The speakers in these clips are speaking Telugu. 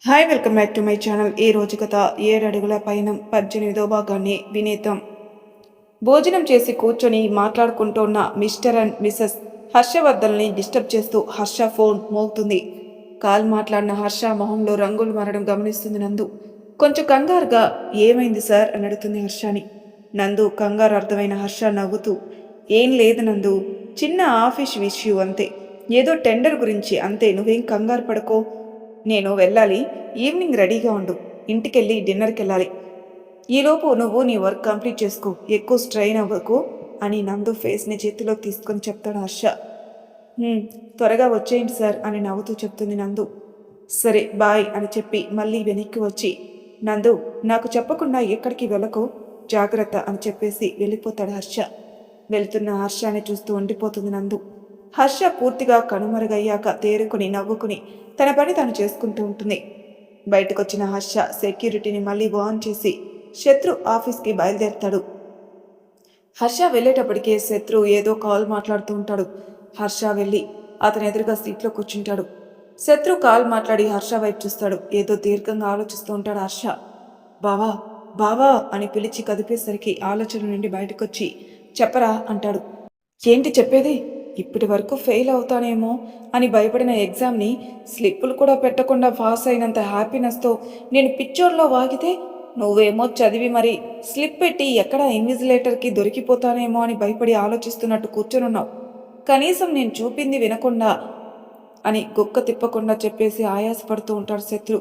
Hi welcome back to my channel. ఈ రోజు కథ 7 అడుగుల పయనం 18వ భాగాన్ని వినేద్దాం. భోజనం చేసి కూర్చొని మాట్లాడుకుంటున్న మిస్టర్ అండ్ మిసెస్ హర్షవర్ధన్ని డిస్టర్బ్ చేస్తూ హర్ష ఫోన్ మోగుతుంది. కాల్ మాట్లాడిన హర్ష మొహంలో రంగులు మారడం గమనిస్తుంది నందు. కొంచెం కంగారుగా ఏమైంది సార్ అని అడుగుతుంది హర్షని. నందు కంగారు అర్థమైన హర్ష నవ్వుతూ ఏం లేదు నందు, చిన్న ఆఫీస్ ఇష్యూ అంతే, ఏదో టెండర్ గురించి అంతే, నువ్వేం కంగారు పడుకో. నేను వెళ్ళాలి, ఈవినింగ్ రెడీగా ఉండు, ఇంటికెళ్ళి డిన్నర్కి వెళ్ళాలి. ఈలోపు నువ్వు నీ వర్క్ కంప్లీట్ చేసుకో, ఎక్కువ స్ట్రెయిన్ అవ్వకు అని నందు ఫేస్ని చేతిలోకి తీసుకొని చెప్తాడు హర్ష. త్వరగా వచ్చేయండి సార్ అని నవ్వుతూ చెప్తుంది నందు. సరే బాయ్ అని చెప్పి మళ్ళీ వెనక్కి వచ్చి నందు నాకు చెప్పకుండా ఎక్కడికి వెళ్ళకు, జాగ్రత్త అని చెప్పేసి వెళ్ళిపోతాడు హర్ష. వెళ్తున్న హర్షాన్ని చూస్తూ ఉండిపోతుంది నందు. హర్ష పూర్తిగా కనుమరుగయ్యాక తేరుకుని నవ్వుకుని తన పని తను చేసుకుంటూ ఉంటుంది. బయటకొచ్చిన హర్ష సెక్యూరిటీని మళ్ళీ ఆన్ చేసి శత్రు ఆఫీస్కి బయలుదేరుతాడు. హర్ష వెళ్ళేటప్పటికే శత్రు ఏదో కాల్ మాట్లాడుతూ ఉంటాడు. హర్ష వెళ్ళి అతని ఎదురుగా సీట్లో కూర్చుంటాడు. శత్రు కాల్ మాట్లాడి హర్ష వైపు చూస్తాడు. ఏదో దీర్ఘంగా ఆలోచిస్తూ ఉంటాడు హర్ష. బావా బావా అని పిలిచి కదిపేసరికి ఆలోచన నుండి బయటకొచ్చి చెప్పరా అంటాడు. ఏంటి చెప్పేది? ఇప్పటి వరకు ఫెయిల్ అవుతానేమో అని భయపడిన ఎగ్జామ్ని స్లిప్పులు కూడా పెట్టకుండా పాస్ అయినంత హ్యాపీనెస్తో నేను పిచ్చోర్లో వాగితే, నువ్వేమో చదివి మరి స్లిప్ పెట్టి ఎక్కడ ఇన్విజిలేటర్కి దొరికిపోతానేమో అని భయపడి ఆలోచిస్తున్నట్టు కూర్చొనున్నావు. కనీసం నేను చూపింది వినకుండా అని గుక్క తిప్పకుండా చెప్పేసి ఆయాసపడుతూ ఉంటాడు శత్రు.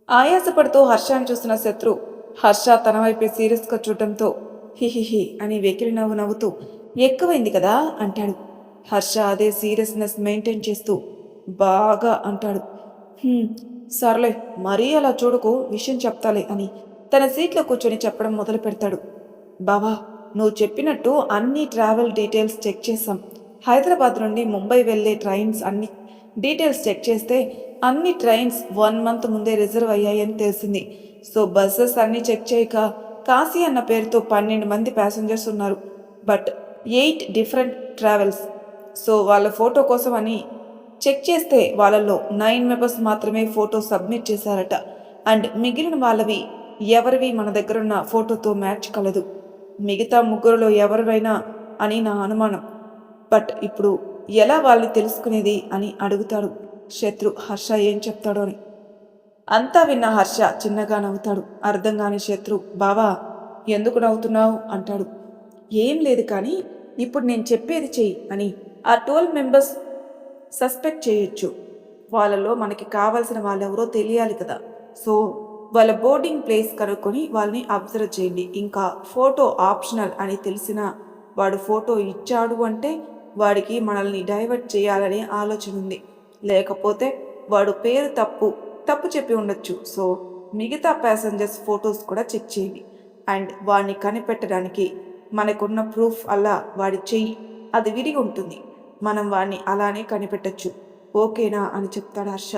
ఆయాసపడుతూ హర్షాన్ని చూస్తున్న శత్రు హర్ష తన వైపే సీరియస్గా చూడటంతో హిహిహి అని వెకిలి నవ్వు నవ్వుతూ ఎక్కువైంది కదా అంటాడు. హర్ష అదే సీరియస్నెస్ మెయింటైన్ చేస్తూ బాగా అంటాడు. సర్లే మరీ అలా చూడకు, విషయం చెప్తాలే అని తన సీట్లో కూర్చొని చెప్పడం మొదలు పెడతాడు. బావా నువ్వు చెప్పినట్టు అన్ని ట్రావెల్ డీటెయిల్స్ చెక్ చేశాం. హైదరాబాద్ నుండి ముంబై వెళ్ళే ట్రైన్స్ అన్ని డీటెయిల్స్ చెక్ చేస్తే అన్ని ట్రైన్స్ 1 మంత్ ముందే రిజర్వ్ అయ్యాయని తెలిసింది. సో బస్సెస్ అన్నీ చెక్ చేయక కాశీ అన్న పేరుతో 12 మంది ప్యాసింజర్స్ ఉన్నారు. But 8 different travels. సో వాళ్ళ ఫోటో కోసం అని చెక్ చేస్తే వాళ్ళల్లో 9 మెంబర్స్ మాత్రమే ఫోటో సబ్మిట్ చేశారట. అండ్ మిగిలిన వాళ్ళవి ఎవరివి మన దగ్గరున్న ఫోటోతో మ్యాచ్ కలదు. మిగతా ముగ్గురులో ఎవరివైనా అని నా అనుమానం. బట్ ఇప్పుడు ఎలా వాళ్ళని తెలుసుకునేది అని అడుగుతాడు శత్రు హర్ష ఏం చెప్తాడో అని. అంతా విన్న హర్ష చిన్నగా నవ్వుతాడు. అర్థం కాని శత్రు బావా ఎందుకు నవ్వుతున్నావు అంటాడు. ఏం లేదు కానీ ఇప్పుడు నేను చెప్పేది చెయ్యి అని ఆ 12 మెంబర్స్ సస్పెక్ట్ చేయొచ్చు. వాళ్ళలో మనకి కావాల్సిన వాళ్ళెవరో తెలియాలి కదా. సో వాళ్ళ బోర్డింగ్ ప్లేస్ కనుక్కొని వాళ్ళని అబ్జర్వ్ చేయండి. ఇంకా ఫోటో ఆప్షనల్ అని తెలిసిన వాడు ఫోటో ఇచ్చాడు అంటే వాడికి మనల్ని డైవర్ట్ చేయాలనే ఆలోచన ఉంది. లేకపోతే వాడు పేరు తప్పు చెప్పి ఉండొచ్చు. సో మిగతా ప్యాసింజర్స్ ఫొటోస్ కూడా చెక్ చేయండి. అండ్ వాడిని కనిపెట్టడానికి మనకున్న ప్రూఫ్ అలా వాడి చెయ్యి అది విరిగి ఉంటుంది. మనం వాడిని అలానే కనిపెట్టచ్చు. ఓకేనా అని చెప్తాడు హర్ష.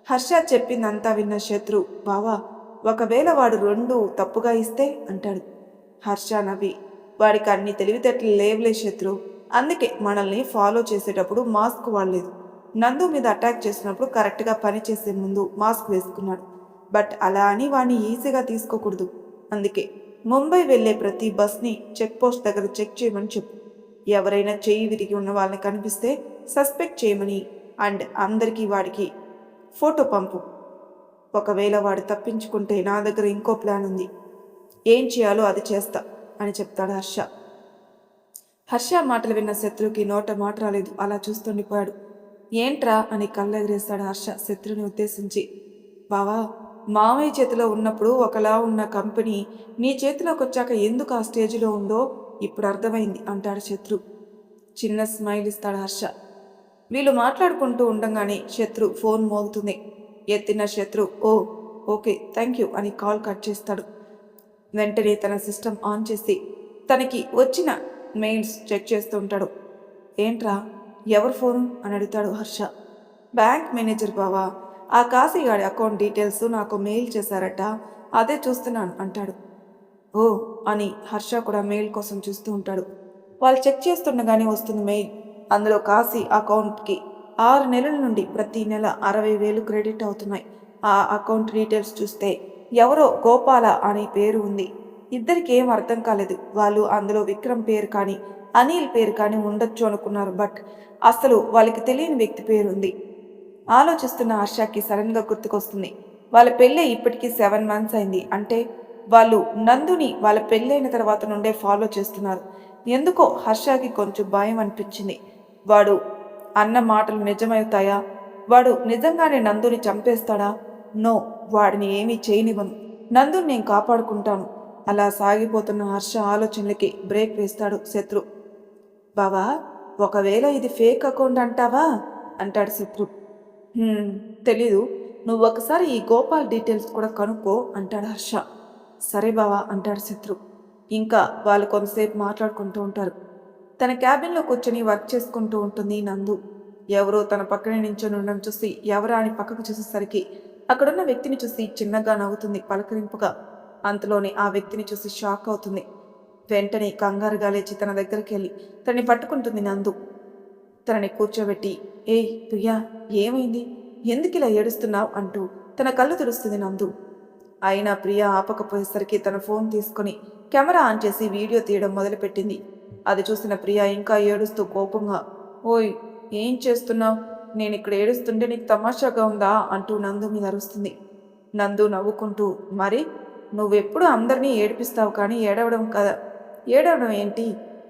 హర్ష చెప్పిందంతా విన్న శత్రు బావా ఒకవేళ వాడు 2 తప్పుగా ఇస్తే అంటాడు. హర్ష నవ్వి వాడికి అన్ని తెలివితేటలు లేవులే శత్రు, అందుకే మనల్ని ఫాలో చేసేటప్పుడు మాస్క్ వాడలేదు. నందు మీద అటాక్ చేసినప్పుడు కరెక్ట్గా పని చేసే ముందు మాస్క్ వేసుకున్నాడు. బట్ అలా అని వాడిని ఈజీగా తీసుకోకూడదు. అందుకే ముంబై వెళ్ళే ప్రతి బస్ని చెక్ పోస్ట్ దగ్గర చెక్ చేయమని చెప్పు. ఎవరైనా చెయ్యి విరిగి ఉన్న వాళ్ళని కనిపిస్తే సస్పెక్ట్ చేయమని. అండ్ అందరికీ వాడికి ఫోటో పంపు. ఒకవేళ వాడు తప్పించుకుంటే నా దగ్గర ఇంకో ప్లాన్ ఉంది, ఏం చేయాలో అది చేస్తా అని చెప్తాడు హర్ష. హర్ష మాటలు విన్న శత్రుకి నోట మాట రాలేదు. అలా చూస్తుండిపోయాడు. ఏంట్రా అని కళ్ళెగరేస్తాడు హర్ష శత్రుని ఉద్దేశించి. బావా మామయ్య చేతిలో ఉన్నప్పుడు ఒకలా ఉన్న కంపెనీ నీ చేతిలోకి వచ్చాక ఎందుకు ఆ స్టేజ్లో ఉందో ఇప్పుడు అర్థమైంది అంటాడు శత్రు. చిన్న స్మైల్ ఇస్తాడు హర్ష. వీళ్ళు మాట్లాడుకుంటూ ఉండగానే శత్రు ఫోన్ మోగుతుంది. ఎత్తిన శత్రు ఓకే థ్యాంక్ యూ అని కాల్ కట్ చేస్తాడు. వెంటనే తన సిస్టమ్ ఆన్ చేసి తనకి వచ్చిన మెయిల్స్ చెక్ చేస్తూ ఉంటాడు. ఏంట్రా ఎవరు ఫోను అని అడుగుతాడు హర్ష. బ్యాంక్ మేనేజర్ బావా, ఆ కాశీగాడి అకౌంట్ డీటెయిల్స్ నాకు మెయిల్ చేశారట, అదే చూస్తున్నాను అంటాడు. ఓ అని హర్ష కూడా మెయిల్ కోసం చూస్తూ ఉంటాడు. వాళ్ళు చెక్ చేస్తుండగానే వస్తుంది మెయిల్. అందులో కాశీ అకౌంట్కి 6 నెలల నుండి ప్రతి నెల 60,000 క్రెడిట్ అవుతున్నాయి. ఆ అకౌంట్ డీటెయిల్స్ చూస్తే ఎవరో గోపాల అనే పేరు ఉంది. ఇద్దరికి ఏం అర్థం కాలేదు. వాళ్ళు అందులో విక్రమ్ పేరు కానీ అనిల్ పేరు కానీ ఉండొచ్చు అనుకున్నారు. బట్ అసలు వాళ్ళకి తెలియని వ్యక్తి పేరు ఉంది. ఆలోచిస్తున్న హర్షకి సడన్గా గుర్తుకొస్తుంది, వాళ్ళ పెళ్ళి ఇప్పటికీ 7 months అయింది. అంటే వాళ్ళు నందుని వాళ్ళ పెళ్ళైన తర్వాత నుండే ఫాలో చేస్తున్నారు. ఎందుకో హర్షకి కొంచెం భయం అనిపించింది. వాడు అన్న మాటలు నిజమవుతాయా? వాడు నిజంగానే నందుని చంపేస్తాడా? నో, వాడిని ఏమీ చేయనివ్వను. నందుని నేను కాపాడుకుంటాను. అలా సాగిపోతున్న హర్ష ఆలోచనలకి బ్రేక్ వేస్తాడు శత్రు. బావా, ఒకవేళ ఇది ఫేక్ అకౌంట్ అంటావా అంటాడు శత్రు. తెలీదు, నువ్వు ఒకసారి ఈ గోపాల్ డీటెయిల్స్ కూడా కనుక్కో అంటాడు హర్ష. సరే బావా అంటాడు శత్రు. ఇంకా వాళ్ళు కొంతసేపు మాట్లాడుకుంటూ ఉంటారు. తన క్యాబిన్లో కూర్చొని వర్క్ చేసుకుంటూ ఉంటుంది నందు. ఎవరో తన పక్కనే నించొని ఉండడం చూసి ఎవరా అని పక్కకు చూసేసరికి అక్కడున్న వ్యక్తిని చూసి చిన్నగా నవ్వుతుంది పలకరింపుగా. అంతలోనే ఆ వ్యక్తిని చూసి షాక్ అవుతుంది. వెంటనే కంగారుగా లేచి తన దగ్గరికి వెళ్ళి తనని పట్టుకుంటుంది నందు. తనని కూర్చోబెట్టి, ఏయ్ ప్రియా, ఏమైంది? ఎందుకు ఇలా ఏడుస్తున్నావు అంటూ తన కళ్ళు తుడుస్తుంది నందు. అయినా ప్రియా ఆపకపోయేసరికి తన ఫోన్ తీసుకుని కెమెరా ఆన్ చేసి వీడియో తీయడం మొదలుపెట్టింది. అది చూసిన ప్రియా ఇంకా ఏడుస్తూ కోపంగా, ఓయ్, ఏం చేస్తున్నావు? నేను ఇక్కడ ఏడుస్తుంటే నీకు తమాషాగా ఉందా అంటూ నందు మీద అరుస్తుంది. నందు నవ్వుకుంటూ, మరి నువ్వెప్పుడు అందరినీ ఏడిపిస్తావు కానీ ఏడవడం కదా. ఏడవడం ఏంటి?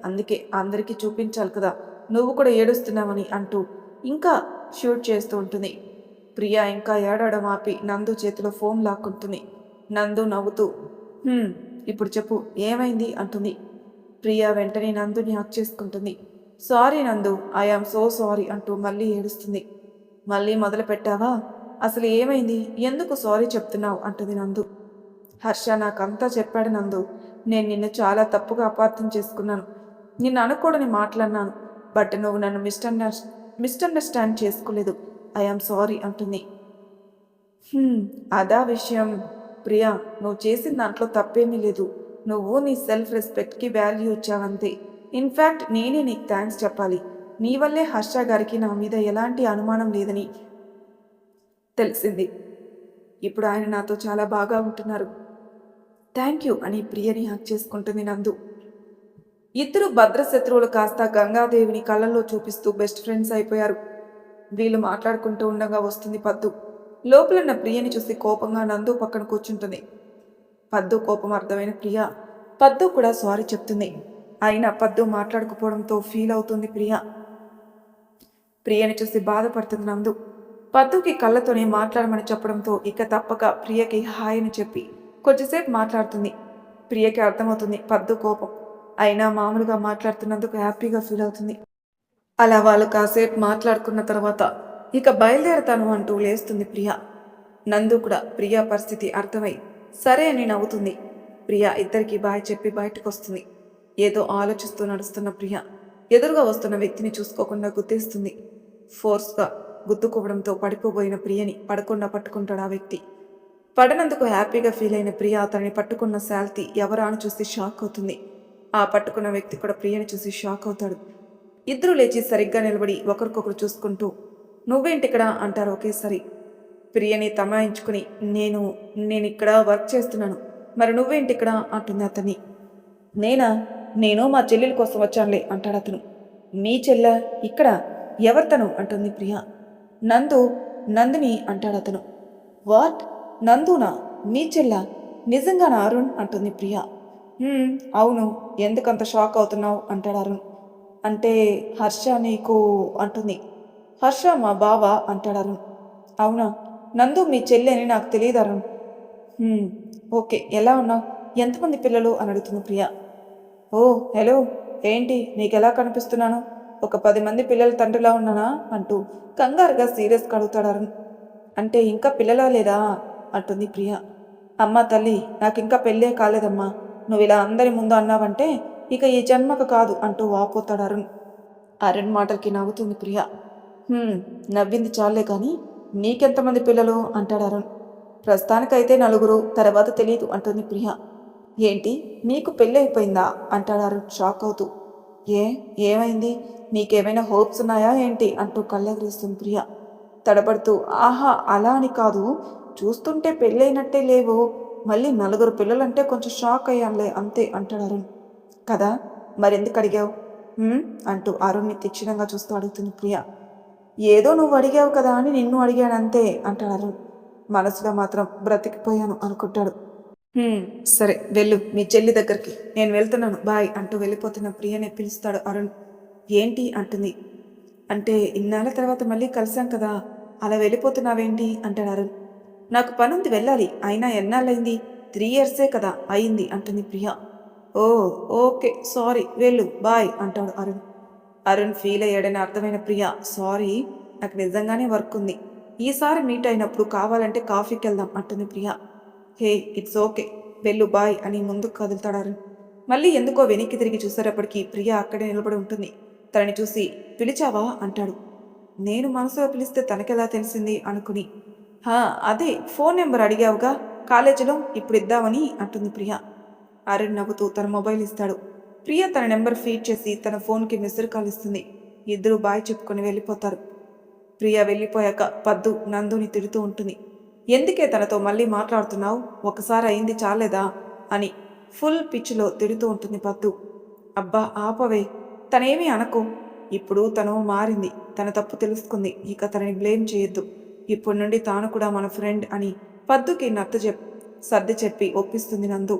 అందుకే అందరికీ చూపించాలి కదా నువ్వు కూడా ఏడుస్తున్నావని అంటూ ఇంకా షూట్ చేస్తూ ఉంటుంది. ప్రియా ఇంకా ఏడవడం ఆపి నందు చేతిలో ఫోన్ లాక్కుంటుంది. నందు నవ్వుతూ, ఇప్పుడు చెప్పు ఏమైంది అంటుంది. ప్రియా వెంటనే నందుని హక్ చేసుకుంటుంది. సారీ నందు, ఐఆమ్ సో సారీ అంటూ మళ్ళీ ఏడుస్తుంది. మళ్ళీ మొదలు పెట్టావా? అసలు ఏమైంది? ఎందుకు సారీ చెప్తున్నావు అంటుంది నందు. హర్ష నాకంతా చెప్పాడు నందు. నేను నిన్ను చాలా తప్పుగా అపార్థం చేసుకున్నాను. నిన్ను అనకూడని మాట్లాడినాను. బట్ నువ్వు నన్ను మిస్అండర్స్టాండ్ చేసుకోలేదు. ఐఆమ్ సారీ అంటుంది. అదా విషయం. ప్రియా, నువ్వు చేసిన దాంట్లో తప్పేమీ లేదు. నువ్వు నీ సెల్ఫ్ రెస్పెక్ట్కి వాల్యూ ఇచ్చావంతే. ఇన్ఫ్యాక్ట్ నేనే నీకు థ్యాంక్స్ చెప్పాలి. నీ వల్లే హర్ష గారికి నా మీద ఎలాంటి అనుమానం లేదని తెలిసింది. ఇప్పుడు ఆయన నాతో చాలా బాగా ఉంటున్నారు. థ్యాంక్ యూ అని ప్రియని హక్ చేసుకుంటుంది నందు. ఇద్దరు భద్రశత్రువులు కాస్త గంగాదేవిని కళ్ళల్లో చూపిస్తూ బెస్ట్ ఫ్రెండ్స్ అయిపోయారు. వీళ్ళు మాట్లాడుకుంటూ ఉండగా వస్తుంది పద్దు. లోపలున్న ప్రియని చూసి కోపంగా నందు పక్కన కూర్చుంటుంది. పద్దు కోపం అర్థమైన ప్రియ పద్దు కూడా సారీ చెప్తుంది. అయినా పద్దు మాట్లాడకపోవడంతో ఫీల్ అవుతుంది ప్రియ. ప్రియని చూసి బాధపడుతుంది నందు. పద్దుకి కళ్ళతోనే మాట్లాడమని చెప్పడంతో ఇక తప్పక ప్రియకి హాయ్ అని చెప్పి కొంచెంసేపు మాట్లాడుతుంది. ప్రియకి అర్థమవుతుంది పద్దు కోపం. అయినా మామూలుగా మాట్లాడుతున్నందుకు హ్యాపీగా ఫీల్ అవుతుంది. అలా వాళ్ళు కాసేపు మాట్లాడుకున్న తర్వాత ఇక బయలుదేరతాను అంటూ లేస్తుంది ప్రియ. నందు కూడా ప్రియా పరిస్థితి అర్థమై సరే అని నవ్వుతుంది. ప్రియా ఇద్దరికి బాయ్ చెప్పి బయటకు వస్తుంది. ఏదో ఆలోచిస్తూ నడుస్తున్న ప్రియ ఎదురుగా వస్తున్న వ్యక్తిని చూసుకోకుండా గుద్దేస్తుంది. ఫోర్స్గా గుద్దుకోవడంతో పడిపోబోయిన ప్రియని పడకుండా పట్టుకుంటాడు ఆ వ్యక్తి. పడనందుకు హ్యాపీగా ఫీల్ అయిన ప్రియ అతన్ని పట్టుకున్న శాల్తీ ఎవరా అని చూసి షాక్ అవుతుంది. ఆ పట్టుకున్న వ్యక్తి కూడా ప్రియని చూసి షాక్ అవుతాడు. ఇద్దరు లేచి సరిగ్గా నిలబడి ఒకరికొకరు చూసుకుంటూ నువ్వేంటిక్కడ అంటారు ఒకేసారి. ప్రియని తమాయించుకుని నేను ఇక్కడ వర్క్ చేస్తున్నాను, మరి నువ్వేంటిక్కడ అంటుంది అతన్ని. నేను మా చెల్లెల కోసం వచ్చానులే అంటాడు అతను. మీ చెల్ల ఇక్కడ? ఎవరితను అంటుంది ప్రియ. నందిని అంటాడు అతను. వాట్? నందునా? మీ చెల్ల? నిజంగానా అరుణ్ అంటుంది ప్రియ. అవును, ఎందుకంత షాక్ అవుతున్నావు అంటాడు అరుణ్. అంటే హర్ష నీకు అంటుంది. హర్ష మా బావ అంటాడు అరుణ్. అవునా? నందు మీ చెల్లి అని నాకు తెలియదు అరుణ్. ఓకే, ఎలా ఉన్నావు? ఎంతమంది పిల్లలు అని అడుగుతుంది ప్రియ. ఓ హలో, ఏంటి నీకెలా కనిపిస్తున్నాను? ఒక 10 మంది పిల్లల తండ్రిలా ఉన్నానా అంటూ కంగారుగా సీరియస్గా అడుగుతాడు అరుణ్. అంటే ఇంకా పిల్లలా లేదా అంటుంది ప్రియ. అమ్మా తల్లి, నాకు ఇంకా పెళ్ళే కాలేదమ్మా. నువ్వు ఇలా అందరి ముందు అన్నావంటే ఇక ఈ జన్మకు కాదు అంటూ వాపోతాడు అరుణ్. అరుణ్ మాటలకి నవ్వుతుంది ప్రియ. నవ్వింది చాలే కానీ నీకెంతమంది పిల్లలు అంటాడు అరుణ్. ప్రస్తుతానికైతే 4, తర్వాత తెలియదు అంటుంది ప్రియ. ఏంటి, నీకు పెళ్ళి అయిపోయిందా అంటాడు అరుణ్ షాక్ అవుతూ. ఏమైంది? నీకేమైనా హోప్స్ ఉన్నాయా ఏంటి అంటూ కళ్ళెగరేస్తుంది ప్రియ తడబడుతూ. ఆహా, అలా అని కాదు, చూస్తుంటే పెళ్ళైనట్టే లేవు, మళ్ళీ 4 పిల్లలంటే కొంచెం షాక్ అయ్యానులే అంతే అంటాడు అరుణ్. కదా, మరెందుకు అడిగావు అంటూ అరుణ్ని తీక్షణంగా చూస్తూ అడుగుతుంది ప్రియ. ఏదో నువ్వు అడిగావు కదా అని నిన్ను అడిగానంతే అంటాడు అరుణ్. మనసులో మాత్రం బ్రతికిపోయాను అనుకుంటాడు. సరే వెళ్ళు మీ చెల్లి దగ్గరికి, నేను వెళ్తున్నాను బాయ్ అంటూ వెళ్ళిపోతున్న ప్రియని పిలుస్తాడు అరుణ్. ఏంటి అంటుంది. అంటే ఇన్నాళ్ళ తర్వాత మళ్ళీ కలిసాం కదా, అలా వెళ్ళిపోతున్నావేంటి అంటాడు అరుణ్. నాకు పనుంది వెళ్ళాలి, అయినా ఎన్నాళ్ళైంది, 3 ఇయర్సే కదా అయింది అంటుంది ప్రియ. ఓ ఓకే సారీ వెళ్ళు బాయ్ అంటాడు అరుణ్. అరుణ్ ఫీల్ అయ్యాడని అర్థమైన ప్రియ, సారీ నాకు నిజంగానే వర్క్ ఉంది, ఈసారి మీట్ అయినప్పుడు కావాలంటే కాఫీకి వెళ్దాం అంటుంది ప్రియ. హే ఇట్స్ ఓకే వెళ్ళు బాయ్ అని ముందుకు కదులుతాడు అరుణ్. మళ్ళీ ఎందుకో వెనక్కి తిరిగి చూసేటప్పటికి ప్రియ అక్కడే నిలబడి ఉంటుంది. తనని చూసి పిలిచావా అంటాడు. నేను మనసులో పిలిస్తే తనకెలా తెలిసింది అనుకుని, అదే ఫోన్ నెంబర్ అడిగావుగా కాలేజీలో, ఇప్పుడు ఇద్దామని అంటుంది ప్రియ. అరుణ్ నవ్వుతూ తన మొబైల్ ఇస్తాడు. ప్రియ తన నెంబర్ ఫీడ్ చేసి తన ఫోన్కి మిస్డ్ కాల్ ఇస్తుంది. ఇద్దరూ బాయ్ చెప్పుకొని వెళ్ళిపోతారు. ప్రియ వెళ్ళిపోయాక పద్దు నందుని తిడుతూ ఉంటుంది. ఎందుకే తనతో మళ్ళీ మాట్లాడుతున్నావు, ఒకసారి అయింది చాలేదా అని ఫుల్ పిచ్చిలో తిడుతూ ఉంటుంది పద్దు. అబ్బా ఆపవే, తనేమీ అనకు, ఇప్పుడు తను మారింది, తన తప్పు తెలుసుకుంది, ఇక తనని బ్లేమ్ చేయొద్దు, ఇప్పటి నుండి తాను కూడా మన ఫ్రెండ్ అని పద్దుకి సర్ది చెప్పి ఒప్పిస్తుంది నందు.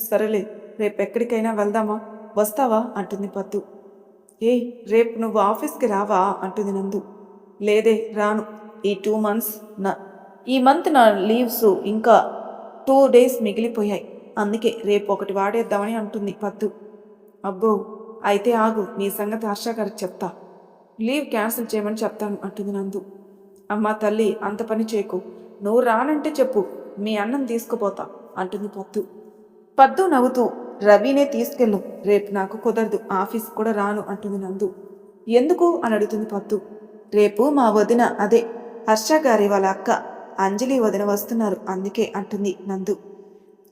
సరేలే, రేపెక్కడికైనా వెళ్దామా, వస్తావా అంటుంది పద్దు. ఏయ్ రేపు నువ్వు ఆఫీస్కి రావా అంటుంది నందు. లేదే రాను, ఈ మంత్ నా లీవ్స్ ఇంకా 2 డేస్ మిగిలిపోయాయి, అందుకే రేపు ఒకటి వాడేద్దామని అంటుంది పద్దు. అబ్బో అయితే ఆగు, నీ సంగతి హర్ష గారికి చెప్తా, లీవ్ క్యాన్సిల్ చేయమని చెప్తాను అంటుంది నందు. అమ్మా తల్లి అంత పని చేయకు, నువ్వు రానంటే చెప్పు, మీ అన్నం తీసుకుపోతా అంటుంది పద్దు. పద్దు నవ్వుతూ రవినే తీసుకెళ్ళు, రేపు నాకు కుదరదు, ఆఫీస్ కూడా రాను అంటుంది నందు. ఎందుకు అని అడుగుతుంది పద్దు. రేపు మా వదిన, అదే హర్ష గారి వాళ్ళ అక్క అంజలి వదిన వస్తున్నారు, అందుకే అంటుంది నందు.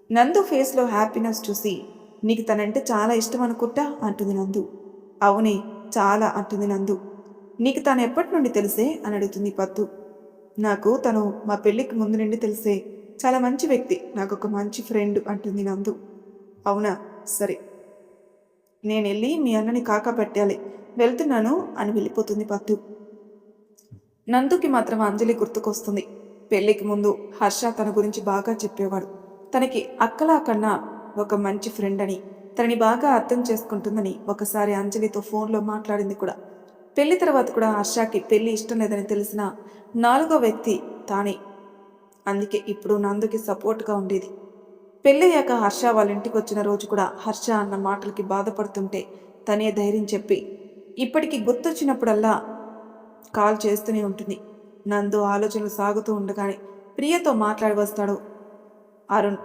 నందు ఫేస్లో హ్యాపీనెస్ చూసి, నీకు తనంటే చాలా ఇష్టం అనుకుంటా అంటుంది నందు. అవునే చాలా అంటుంది నందు. నీకు తను ఎప్పటి నుండి తెలిసే అని అడుగుతుంది పద్దు. నాకు తను మా పెళ్ళికి ముందు నుండి తెలిసే, చాలా మంచి వ్యక్తి, నాకు ఒక మంచి ఫ్రెండ్ అంటుంది నందు. అవునా సరే, నేను వెళ్ళి మీ అన్నని కాకా పెట్టాలి, వెళ్తున్నాను అని వెళ్ళిపోతుంది పద్దు. నందుకి మాత్రం అంజలి గుర్తుకొస్తుంది. పెళ్లికి ముందు హర్ష తన గురించి బాగా చెప్పేవాడు, తనకి అక్కలా కన్నా ఒక మంచి ఫ్రెండ్ అని, తనని బాగా అర్థం చేసుకుంటుందని ఒకసారి అంజలితో ఫోన్లో మాట్లాడింది కూడా. పెళ్లి తర్వాత కూడా హర్షకి పెళ్లి ఇష్టం లేదని తెలిసిన 4వ వ్యక్తి తానే, అందుకే ఇప్పుడు నందుకి సపోర్ట్గా ఉండేది. పెళ్ళయ్యాక హర్ష వాళ్ళ ఇంటికి వచ్చిన రోజు కూడా హర్ష అన్న మాటలకి బాధపడుతుంటే తనే ధైర్యం చెప్పి ఇప్పటికి గుర్తొచ్చినప్పుడల్లా కాల్ చేస్తూనే ఉంటుంది. నందు ఆలోచనలు సాగుతూ ఉండగానే ప్రియతో మాట్లాడి వస్తాడు అరుణ్.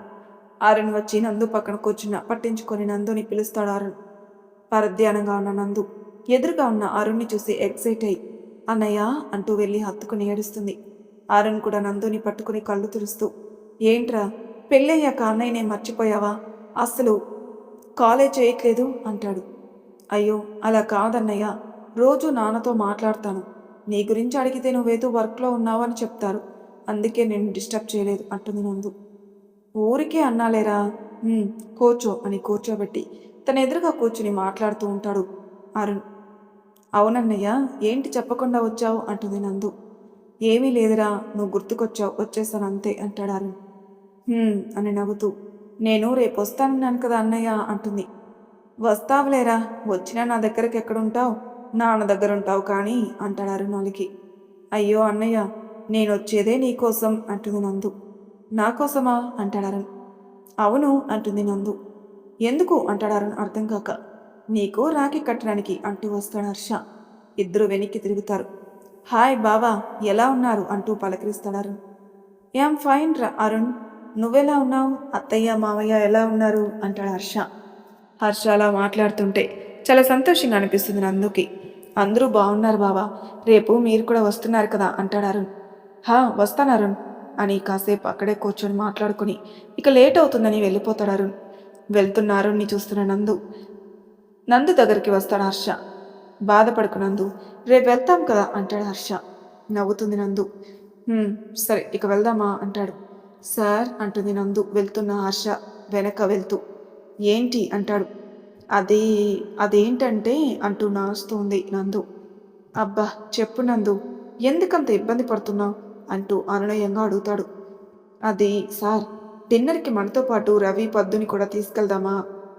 అరుణ్ వచ్చి నందు పక్కన కూర్చున్న పట్టించుకొని నందుని పిలుస్తాడు అరుణ్. పరధ్యానంగా ఉన్న నందు ఎదురుగా ఉన్న అరుణ్ని చూసి ఎక్సైట్ అయ్యి అన్నయ్య అంటూ వెళ్ళి హత్తుకుని ఏడుస్తుంది. అరుణ్ కూడా నందుని పట్టుకుని కళ్ళు తురుస్తూ, ఏంట్రా పెళ్ళయ్యాక అన్నయ్యనే మర్చిపోయావా, అస్సలు కాలే చేయట్లేదు అంటాడు. అయ్యో అలా కాదన్నయ్య, రోజు నాన్నతో మాట్లాడతాను, నీ గురించి అడిగితే నువ్వేదో వర్క్లో ఉన్నావు అని చెప్తారు, అందుకే నేను డిస్టర్బ్ చేయలేదు అంటుంది నందు. ఊరికే అన్నాలేరా, కూర్చో అని కూర్చోబెట్టి తన ఎదురుగా కూర్చుని మాట్లాడుతూ ఉంటాడు అరుణ్. అవునన్నయ్య ఏంటి చెప్పకుండా వచ్చావు అంటుంది నందు. ఏమీ లేదురా, నువ్వు గుర్తుకొచ్చావు, వచ్చేసాను అంతే అంటాడు అరుణ్. అని నవ్వుతూ, నేను రేపు వస్తానన్నాను కదా అన్నయ్య అంటుంది. వస్తావులేరా, వచ్చినా నా దగ్గరికి ఎక్కడుంటావు, నాన్న దగ్గర ఉంటావు కానీ అంటాడు అరుణ్ అలికి. అయ్యో అన్నయ్య, నేను వచ్చేదే నీకోసం అంటుంది నందు. నా కోసమా అంటాడు అరుణ్. అవును అంటుంది నందు. ఎందుకు అంటాడు అరుణ్ అర్థం కాక. నీకు రాఖీ కట్టడానికి అంటూ వస్తాడు హర్ష. ఇద్దరు వెనక్కి తిరుగుతారు. హాయ్ బావా ఎలా ఉన్నారు అంటూ పలకరిస్తాడు అరుణ్. యామ్ ఫైన్ రా అరుణ్, నువ్వెలా ఉన్నావు, అత్తయ్య మావయ్య ఎలా ఉన్నారు అంటాడు హర్ష. హర్ష అలా మాట్లాడుతుంటే చాలా సంతోషంగా అనిపిస్తుంది నందుకి. అందరూ బాగున్నారు బావా, రేపు మీరు కూడా వస్తున్నారు కదా అంటాడు అరుణ్. వస్తాను అరుణ్ అని కాసేపు అక్కడే కూర్చొని మాట్లాడుకుని ఇక లేట్ అవుతుందని వెళ్ళిపోతాడు అరుణ్. వెళ్తున్న అరుణ్ని చూస్తున్న నందు దగ్గరికి వస్తాడు హర్ష. బాధపడుకు నందు, రేపు వెళ్తాం కదా అంటాడు హర్ష. నవ్వుతుంది నందు. "హ్మ్, సరే ఇక వెళ్దామా" అంటాడు. "సార్" అంటుంది నందు వెళ్తున్న హర్ష వెనక వెళ్తూ. "ఏంటి" అంటాడు. "అది అదేంటంటే" అంటూ నాస్తుంది నందు. "అబ్బా! చెప్పు నందు. ఎందుకంత ఇబ్బంది పడుతున్నావు?" అంటూ అనునయంగా అడుగుతాడు. "అది సార్, డిన్నర్‌కి మనతో పాటు రవి, పద్దుని కూడా తీసుకెళ్దామా?"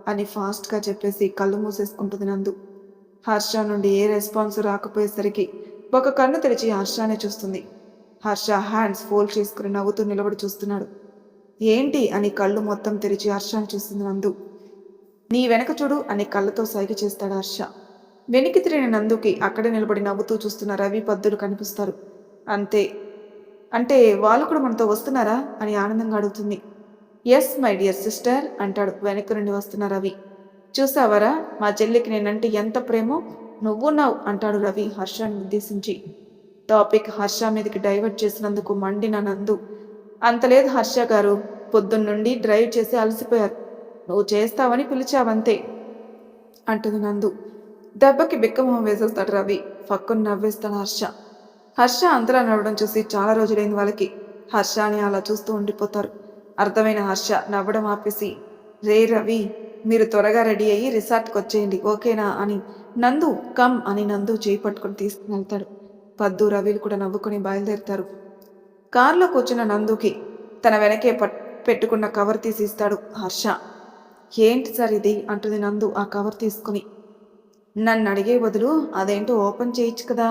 అని ఫాస్ట్‌గా చెప్పేసి కళ్ళు మూసేసుకుంటుంది నందు. హర్ష నుండి ఏ రెస్పాన్స్ రాకపోయేసరికి ఒక కన్ను తెరిచి హర్షనే చూస్తుంది. హర్ష హ్యాండ్స్ ఫోల్డ్ చేసుకుని నవ్వుతూ నిలబడి చూస్తున్నాడు. "ఏంటి?" అని కళ్ళు మొత్తం తెరిచి హర్షని చూస్తుంది నందు. "నీ వెనక చూడు" అని కళ్ళతో సైగ చేస్తాడు హర్ష. వెనక్కి తిరిగిన నందుకి అక్కడే నిలబడి నవ్వుతూ చూస్తున్న రవి, పద్దులు కనిపిస్తారు. అంతే. "అంటే వాళ్ళు కూడా మనతో వస్తున్నారా?" అని ఆనందంగా అడుగుతుంది. "ఎస్ మై డియర్ సిస్టర్" అంటాడు వెనక్కి నుండి వస్తున్న రవి. "చూసావరా మా చెల్లికి నేనంటే ఎంత ప్రేమో, నువ్వున్నావు" అంటాడు రవి హర్షని ఉద్దేశించి. టాపిక్ హర్ష మీదకి డైవర్ట్ చేసినందుకు మండిన నందు, "అంత లేదు హర్ష గారు, పొద్దున్నుండి డ్రైవ్ చేసి అలసిపోయారు. నువ్వు చేస్తావని పిలిచావంతే" అంటుంది నందు. దెబ్బకి బిక్కమొహం వేసేస్తాడు రవి. ఫక్కున నవ్వేస్తాడు హర్ష. హర్ష అంతలా నవ్వడం చూసి చాలా రోజులైంది వాళ్ళకి. హర్షని అలా చూస్తూ ఉండిపోతారు. అర్థమైన హర్ష నవ్వడం ఆపేసి, "రే రవి, మీరు త్వరగా రెడీ అయ్యి రిసార్ట్కి వచ్చేయండి, ఓకేనా" అని నందు కమ్ అని నందు చేయి పట్టుకుని తీసుకుని వెళ్తాడు. పద్దు, రవిలు కూడా నవ్వుకొని బయలుదేరుతారు. కారులో కూర్చున్న నందుకి తన వెనకే పెట్టుకున్న కవర్ తీసి ఇస్తాడు హర్ష. "ఏంటి సార్ ఇది" అంటుంది నందు ఆ కవర్ తీసుకుని. "నన్ను అడిగే బదులు అదేంటో ఓపెన్ చేయొచ్చు కదా"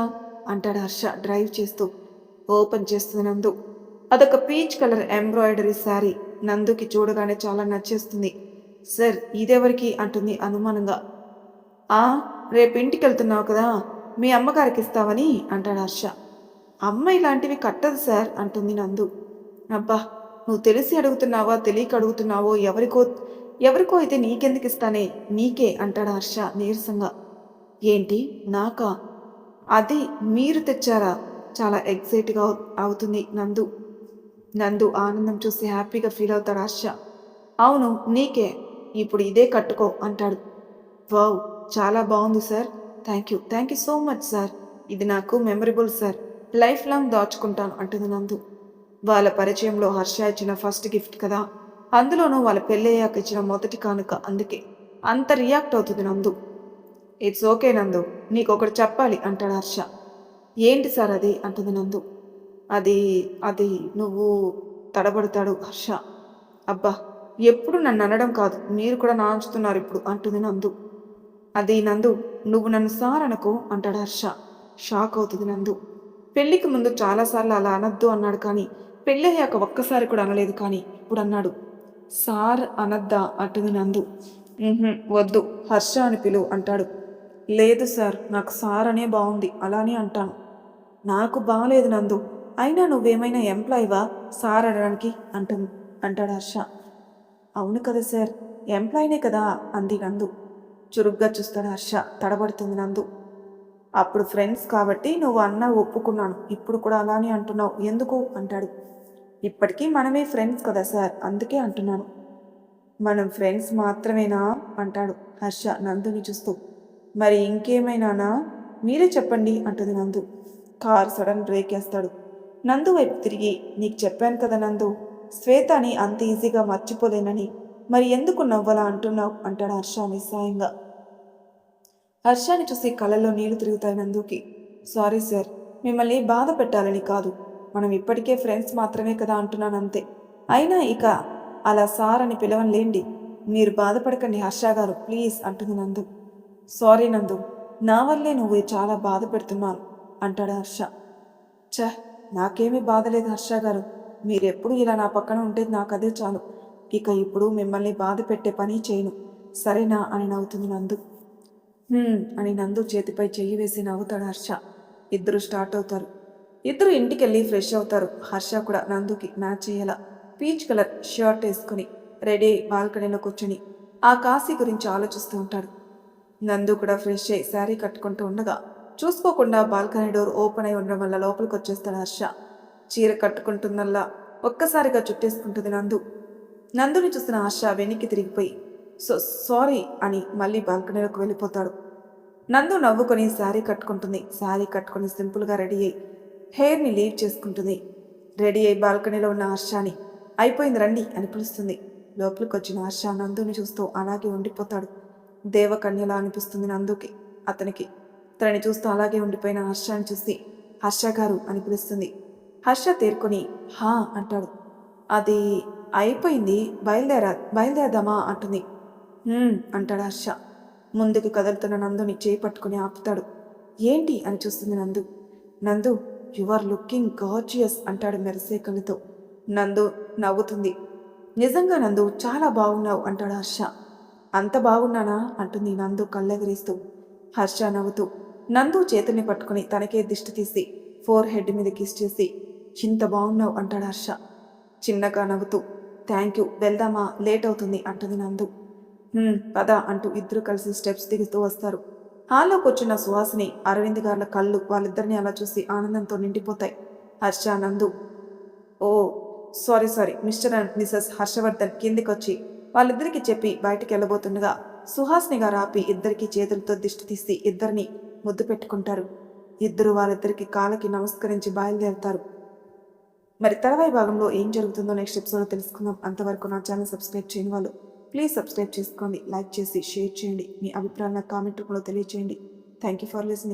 అంటాడు హర్ష డ్రైవ్ చేస్తూ. ఓపెన్ చేస్తుంది నందు. అదొక పీచ్ కలర్ ఎంబ్రాయిడరీ శారీ. నందుకి చూడగానే చాలా నచ్చేస్తుంది. "సార్ ఇదెవరికి" అంటుంది అనుమానంగా. "ఆ, రేపు ఇంటికి వెళ్తున్నావు కదా, మీ అమ్మగారికి ఇస్తావని" అంటాడు హర్ష. "అమ్మ ఇలాంటివి కట్టదు సార్" అంటుంది నందు. "అబ్బా, నువ్వు తెలిసి అడుగుతున్నావా తెలియక అడుగుతున్నావో ఎవరికో ఎవరికో అయితే నీకెందుకు ఇస్తానే, నీకే" అంటాడు హర్ష నీరసంగా. "ఏంటి నాకా? అది మీరు తెచ్చారా?" చాలా ఎగ్జైట్గా అవుతుంది నందు. నందు ఆనందం చూసి హ్యాపీగా ఫీల్ అవుతాడు హర్ష. "అవును నీకే, ఇప్పుడు ఇదే కట్టుకో" అంటాడు. "వావ్, చాలా బాగుంది sir. Thank you so much sir. ఇది నాకు మెమరబుల్ సార్. లైఫ్ లాంగ్ దాచుకుంటాను" అంటుంది నందు. వాళ్ళ పరిచయంలో హర్ష ఇచ్చిన ఫస్ట్ గిఫ్ట్ కదా, అందులోనూ వాళ్ళ పెళ్ళయ్యాక ఇచ్చిన మొదటి కానుక, అందుకే అంత రియాక్ట్ అవుతుంది నందు. "ఇట్స్ ఓకే నందు, నీకొకటి చెప్పాలి" అంటాడు హర్ష. "ఏంటి సార్ అది" అంటుంది నందు. అది అది నువ్వు" తడబడతాడు హర్ష. "అబ్బా, ఎప్పుడు నన్ను అనడం కాదు, మీరు కూడా నాంచుతున్నారు ఇప్పుడు" అంటుంది నందు. "అది నందు, నువ్వు నన్ను సార్ అనుకో" అంటాడు హర్ష. షాక్ అవుతుంది నందు. పెళ్లికి ముందు చాలాసార్లు అలా అనొద్దు అన్నాడు కానీ, పెళ్ళయ్యాక ఒక్కసారి కూడా అనలేదు కానీ ఇప్పుడు అన్నాడు. "సార్ అనద్దా" అంటుంది నందు. వద్దు, హర్ష అని పిలువు" అంటాడు. "లేదు సార్, నాకు సార్ అనే బాగుంది, అలానే అంటాను." "నాకు బాలేదు నందు, అయినా నువ్వేమైనా ఎంప్లాయీవా సార్ అనడానికి" అంటాడు హర్ష. "అవును కదా సార్, ఎంప్లాయీనే కదా" అంది నందు. చురుగ్గా చూస్తాడు హర్ష. తడబడుతుంది నందు. "అప్పుడు ఫ్రెండ్స్ కాబట్టి నువ్వు అన్నా ఒప్పుకున్నాను, ఇప్పుడు కూడా అలానే అంటున్నావు ఎందుకు" అంటాడు. "ఇప్పటికీ మనమే ఫ్రెండ్స్ కదా సార్, అందుకే అంటున్నాను." "మనం ఫ్రెండ్స్ మాత్రమేనా" అంటాడు హర్ష నందుని చూస్తూ. "మరి ఇంకేమైనానా? మీరే చెప్పండి" అంటుంది నందు. కార్ సడన్ బ్రేక్ వేస్తాడు. నందు వైపు తిరిగి, "నీకు చెప్పాను కదా నందు, శ్వేతని అంత ఈజీగా మర్చిపోలేనని, మరి ఎందుకు నవ్వలా అంటున్నావు" అంటాడు హర్ష నిస్సాయంగా. హర్షాన్ని చూసి కళ్ళల్లో నీళ్లు తిరుగుతాయి నందుకి. "సారీ సార్, మిమ్మల్ని బాధ పెట్టాలని కాదు, మనం ఇప్పటికే ఫ్రెండ్స్ మాత్రమే కదా అంటున్నాను అంతే. అయినా ఇక అలా సార్ అని పిలవనులేండి. మీరు బాధపడకండి హర్ష గారు ప్లీజ్" అంటుంది నందు. "సారీ నందు, నా వల్లే నువ్వు చాలా బాధ పెడుతున్నాను" అంటాడు హర్ష. "ఛ, నాకేమీ బాధలేదు హర్ష గారు, మీరెప్పుడు ఇలా నా పక్కన ఉంటే నాకు అదే చాలు. ఇక ఇప్పుడు మిమ్మల్ని బాధ పెట్టే పని చేయను, సరేనా" అని నవ్వుతుంది నందు. అని నందు చేతిపై చెయ్యి వేసి నవ్వుతాడు హర్ష. ఇద్దరు స్టార్ట్ అవుతారు. ఇద్దరు ఇంటికెళ్ళి ఫ్రెష్ అవుతారు. హర్ష కూడా నందుకి మ్యాచ్ అయ్యేలా పీచ్ కలర్ షర్ట్ వేసుకుని రెడీ అయి బాల్కనీలో కూర్చొని ఆ కాశీ గురించి ఆలోచిస్తూ ఉంటాడు. నందు కూడా ఫ్రెష్ అయ్యి శారీ కట్టుకుంటూ ఉండగా చూసుకోకుండా బాల్కనీ డోర్ ఓపెన్ అయి ఉండడం వల్ల లోపలికి వచ్చేస్తాడు హర్ష. చీర కట్టుకుంటుందల్లా ఒక్కసారిగా చుట్టేసుకుంటుంది నందు. నందుని చూసిన హర్ష వెనక్కి తిరిగిపోయి సారీ అని మళ్ళీ బాల్కనీలోకి వెళ్ళిపోతాడు. నందు నవ్వుకొని శారీ కట్టుకుంటుంది. శారీ కట్టుకుని సింపుల్గా రెడీ అయ్యి హెయిర్ని లీవ్ చేసుకుంటుంది. రెడీ అయి బాల్కనీలో ఉన్న హర్షాని అయిపోయింది రండి అని పిలుస్తుంది. లోపలికి వచ్చిన హర్ష నందుని చూస్తూ అలాగే ఉండిపోతాడు. దేవకన్యలా అనిపిస్తుంది నందుకి. అతనికి తనని చూస్తూ అలాగే ఉండిపోయిన హర్షాన్ని చూసి హర్ష గారు అని పిలుస్తుంది. హర్ష తేరుకొని హా అంటాడు. అది అయిపోయింది, బయలుదేరదామా అంటుంది. అంటాడు హర్ష. ముందుకు కదులుతున్న నందుని చేయి పట్టుకుని ఆపుతాడు. ఏంటి అని చూస్తుంది నందు. నందు, యు ఆర్ లుకింగ్ గార్జియస్ అంటాడు మెరిసే కళ్ళతో. నందు నవ్వుతుంది. నిజంగా నందు చాలా బాగున్నావు అంటాడు హర్ష. అంత బాగున్నానా అంటుంది నందు కళ్ళెగరీస్తూ. హర్ష నవ్వుతూ నందు చేతుల్ని పట్టుకుని తనకే దిష్టి తీసి ఫోర్ హెడ్ మీద కిస్ చేసి ఇంత బాగున్నావు అంటాడు హర్ష. చిన్నగా నవ్వుతూ థ్యాంక్ యూ, వెళ్దామా, లేట్ అవుతుంది అంటుంది నందు. పద అంటూ ఇద్దరు కలిసి స్టెప్స్ దిగుతూ వస్తారు. హాల్లో కూర్చున్న సుహాసిని అరవింద్ గార్ల కళ్ళు వాళ్ళిద్దరిని అలా చూసి ఆనందంతో నిండిపోతాయి. హర్ష నందు ఓ సారీ మిస్టర్ అండ్ మిసెస్ హర్షవర్ధన్ కిందికొచ్చి వాళ్ళిద్దరికీ చెప్పి బయటికి వెళ్ళబోతుండగా సుహాసిని గారు ఆపి ఇద్దరికి చేతులతో దిష్టి తీసి ఇద్దరిని ముద్దు పెట్టుకుంటారు. ఇద్దరు వాళ్ళిద్దరికి కాళ్ళకి నమస్కరించి బయలుదేరుతారు. మరి తర్వాయి భాగంలో ఏం జరుగుతుందో నెక్స్ట్ ఎపిసోడ్లో తెలుసుకుందాం. అంతవరకు నా ఛానల్ సబ్స్క్రైబ్ చేయని వాళ్ళు ప్లీజ్ సబ్స్క్రైబ్ చేసుకోండి, లైక్ చేసి షేర్ చేయండి, మీ అభిప్రాయాలను కామెంట్ రూపంలో తెలియచేయండి. Thank you for listening.